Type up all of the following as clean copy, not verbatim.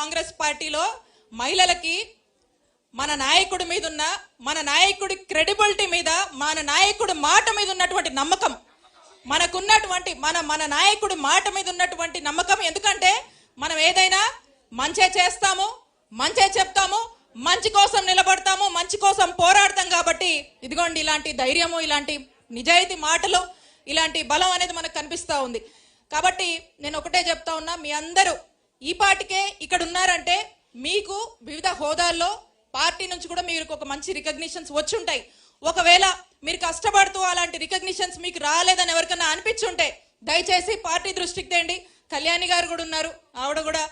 కాంగ్రెస్ పార్టీలో మహిళలకి మన నాయకుడి మీద ఉన్న, మన నాయకుడి క్రెడిబిలిటీ మీద, మన నాయకుడి మాట మీద ఉన్నటువంటి నమ్మకం, మనకున్నటువంటి మన నాయకుడి మాట మీద ఉన్నటువంటి నమ్మకం. ఎందుకంటే మనం ఏదైనా మంచే చేస్తాము, మంచే చెప్తాము, మంచి కోసం నిలబడతాము, మంచి కోసం పోరాడతాం. కాబట్టి ఇదిగోండి ఇలాంటి ధైర్యము, ఇలాంటి నిజాయితీ మాటలు, ఇలాంటి బలం అనేది మనకు కనిపిస్తూ ఉంది. కాబట్టి నేను ఒకటే చెప్తా ఉన్నా, మీ అందరూ ఈ పార్టీకే ఇక్కడ ఉన్నారంటే మీకు వివిధ హోదాల్లో పార్టీ నుంచి కూడా మీకు ఒక మంచి రికగ్నిషన్స్ వచ్చి ఉంటాయి. ఒకవేళ మీరు కష్టపడుతూ అలాంటి రికగ్నిషన్స్ మీకు రాలేదని ఎవరికైనా అనిపించుంటే దయచేసి పార్టీ దృష్టికి తేండి. కళ్యాణి గారు కూడా ఉన్నారు, ఆవిడ కూడా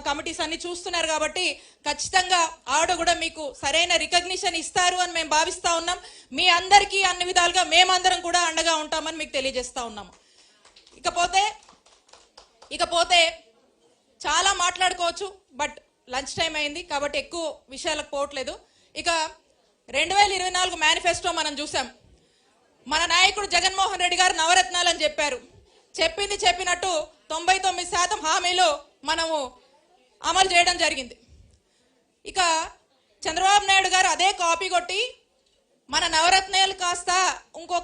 కమిటీస్ అన్ని చూస్తున్నారు. కాబట్టి ఖచ్చితంగా ఆవిడ కూడా మీకు సరైన రికగ్నిషన్ ఇస్తారు అని మేము భావిస్తా ఉన్నాం. మీ అందరికీ అన్ని విధాలుగా మేమందరం కూడా అండగా ఉంటామని మీకు తెలియజేస్తా ఉన్నాము. ఇకపోతే చాలా మాట్లాడుకోవచ్చు, బట్ లంచ్ టైం అయింది కాబట్టి ఎక్కువ విషయాలకు పోవట్లేదు. ఇక 2024 మేనిఫెస్టో మనం చూసాం. మన నాయకుడు జగన్మోహన్ రెడ్డి గారు నవరత్నాలు అని చెప్పారు. చెప్పింది చెప్పినట్టు 99% హామీలు మనము అమలు చేయడం జరిగింది. ఇక చంద్రబాబు నాయుడు గారు అదే కాపీ కొట్టి మన నవరత్నాలు కాస్త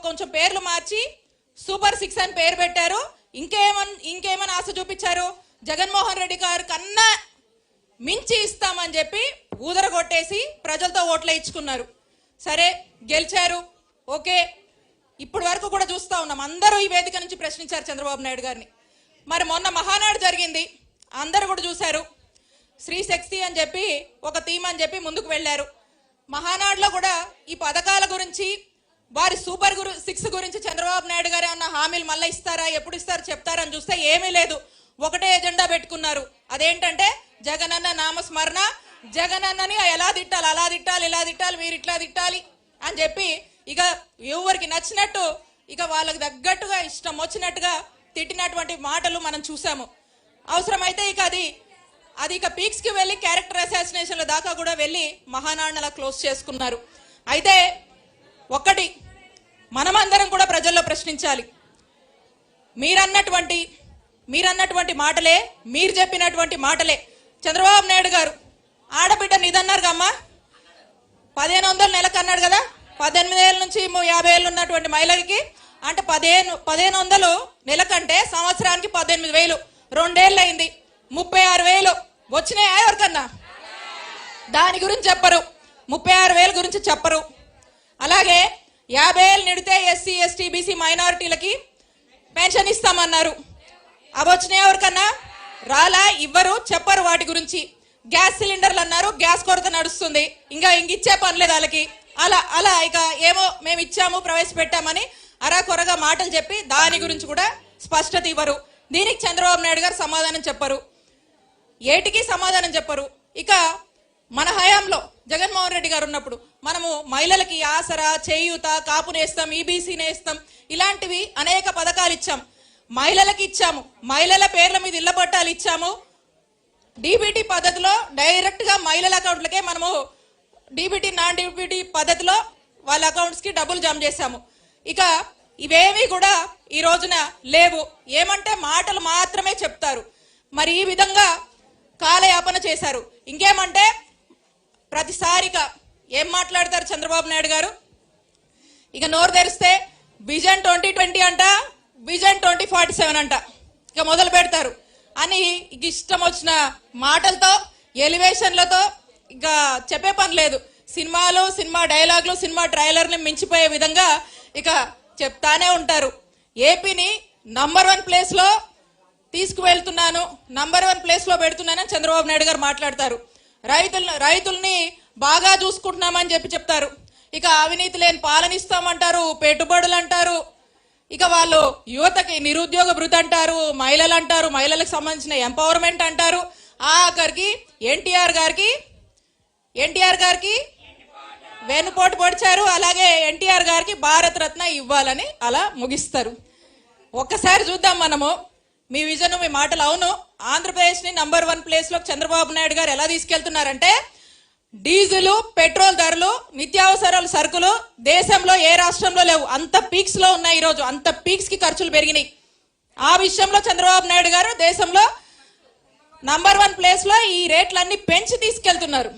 కొంచెం పేర్లు మార్చి సూపర్ 6 అని పేరు పెట్టారు. ఇంకేమని ఆశ చూపించారు? జగన్మోహన్ రెడ్డి గారు కన్నా మించి ఇస్తామని చెప్పి ఊదరగొట్టేసి ప్రజలతో ఓట్లు ఇచ్చుకున్నారు. సరే, గెలిచారు, ఓకే. ఇప్పటి వరకు కూడా చూస్తా ఉన్నాం, అందరూ ఈ వేదిక నుంచి ప్రశ్నించారు చంద్రబాబు నాయుడు గారిని. మరి మొన్న మహానాడు జరిగింది, అందరూ కూడా చూశారు. స్త్రీ శక్తి అని చెప్పి ఒక థీమ్ అని చెప్పి ముందుకు వెళ్ళారు. మహానాడులో కూడా ఈ పథకాల గురించి, వారి సూపర్ 6 గురించి చంద్రబాబు నాయుడు గారు ఏమన్నా హామీలు మళ్ళీ ఇస్తారా, ఎప్పుడు ఇస్తారు చెప్తారని చూస్తే ఏమీ లేదు. ఒకటే ఎజెండా పెట్టుకున్నారు. అదేంటంటే జగనన్న నామస్మరణ, జగనన్నని ఎలా తిట్టాలి అలా తిట్టాలి, ఇలా తిట్టాలి, మీరు ఇట్లా తిట్టాలి అని చెప్పి ఇక ఎవరికి నచ్చినట్టు ఇక వాళ్ళకి తగ్గట్టుగా ఇష్టం వచ్చినట్టుగా తిట్టినటువంటి మాటలు మనం చూసాము. అవసరమైతే ఇక అది ఇక పీక్స్ కి వెళ్ళి క్యారెక్టర్ అసాసినేషన్ల దాకా కూడా వెళ్ళి మహానాడులా క్లోజ్ చేసుకున్నారు. అయితే ఒక్కటి మనమందరం కూడా ప్రజల్లో ప్రశ్నించాలి. మీరన్నటువంటి మాటలే, మీరు చెప్పినటువంటి మాటలే. చంద్రబాబు నాయుడు గారు ఆడబిడ్డ నిధన్నారు కమ్మా, 1500 నెలకు అన్నాడు కదా. 18 ఏళ్ళ నుంచి 50 ఏళ్ళు ఉన్నటువంటి మహిళలకి అంటే 1500 నెలకంటే సంవత్సరానికి 18,000, 2 ఏళ్ళు అయింది, 36,000 వచ్చినాయా ఎవరికన్నా? దాని గురించి చెప్పరు, 36,000 గురించి చెప్పరు. అలాగే 50 ఏళ్ళు నిడితే ఎస్సీ ఎస్టీ బీసీ మైనారిటీలకి పెన్షన్ ఇస్తామన్నారు. అవి వచ్చినాయా ఎవరికన్నా? రాలా, ఇవ్వరు, చెప్పరు వాటి గురించి. గ్యాస్ సిలిండర్లు అన్నారు, గ్యాస్ కొరత నడుస్తుంది, ఇంక ఇచ్చే పని లేదు వాళ్ళకి. అలా ఇక ఏమో మేము ఇచ్చాము ప్రవేశపెట్టామని అరాకొరగా మాటలు చెప్పి దాని గురించి కూడా స్పష్టత ఇవ్వరు. దీనికి చంద్రబాబు నాయుడు గారు సమాధానం చెప్పరు, ఏటికి సమాధానం చెప్పరు. ఇక మన హయాంలో జగన్మోహన్ రెడ్డి గారు ఉన్నప్పుడు మనము మహిళలకి ఆసరా, చేయూత, కాపు నేస్తాం, ఈబీసీ నేస్తాం, ఇలాంటివి అనేక పథకాలు ఇచ్చాం. మహిళలకి ఇచ్చాము, మహిళల పేర్ల మీద ఇళ్ల పట్టాలు ఇచ్చాము. డీబీటీ పద్ధతిలో డైరెక్ట్ గా మహిళల అకౌంట్లకే మనము డీబీటీ నాన్ డీబీటీ పద్ధతిలో వాళ్ళ అకౌంట్స్ కి డబ్బులు జమ చేశాము. ఇక ఇవేవి కూడా ఈ రోజున లేవు. ఏమంటే మాటలు మాత్రమే చెప్తారు. మరి ఈ విధంగా కాలయాపన చేశారు. ఇంకేమంటే ప్రతిసారిగా ఏం మాట్లాడతారు చంద్రబాబు నాయుడు గారు? ఇక నోరు తెరిస్తే విజన్ 2020 అంట, విజన్ 2047 అంట, ఇక మొదలు పెడతారు అని ఇష్టం వచ్చిన మాటలతో, ఎలివేషన్లతో ఇక చెప్పే పని లేదు. సినిమాలు, సినిమా డైలాగులు, సినిమా ట్రైలర్ని మించిపోయే విధంగా ఇక చెప్తానే ఉంటారు. ఏపీని నంబర్ 1 ప్లేస్లో తీసుకువెళ్తున్నాను, నంబర్ 1 ప్లేస్లో పెడుతున్నానని చంద్రబాబు నాయుడు గారు మాట్లాడతారు. రైతుల్ని బాగా చూసుకుంటున్నామని చెప్తారు. ఇక అవినీతి లేని పాలన ఇస్తామంటారు, పెట్టుబడులు అంటారు. ఇక వాళ్ళు యువతకి నిరుద్యోగ భృతి అంటారు, మహిళలు అంటారు, మహిళలకు సంబంధించిన ఎంపవర్మెంట్ అంటారు. ఆఖరికి ఎన్టీఆర్ గారికి వెన్నుపోటు పొడిచారు. అలాగే ఎన్టీఆర్ గారికి భారత రత్న ఇవ్వాలని అలా ముగిస్తారు. ఒక్కసారి చూద్దాం మనము మీ విజన్, మీ మాటలు. అవును, ఆంధ్రప్రదేశ్ని నంబర్ 1 ప్లేస్లో చంద్రబాబు నాయుడు గారు ఎలా తీసుకెళ్తున్నారంటే డీజిల్, పెట్రోల్ ధరలు, నిత్యావసరాల సరుకులు దేశంలో ఏ రాష్ట్రంలో లేవు. అంత పీక్స్ లో ఉన్నాయి ఈరోజు, అంత పీక్స్ కి ఖర్చులు పెరిగినాయి. ఆ విషయంలో చంద్రబాబు నాయుడు గారు దేశంలో నంబర్ 1 ప్లేస్ లో ఈ రేట్లన్నీ పెంచి తీసుకెళ్తున్నారు.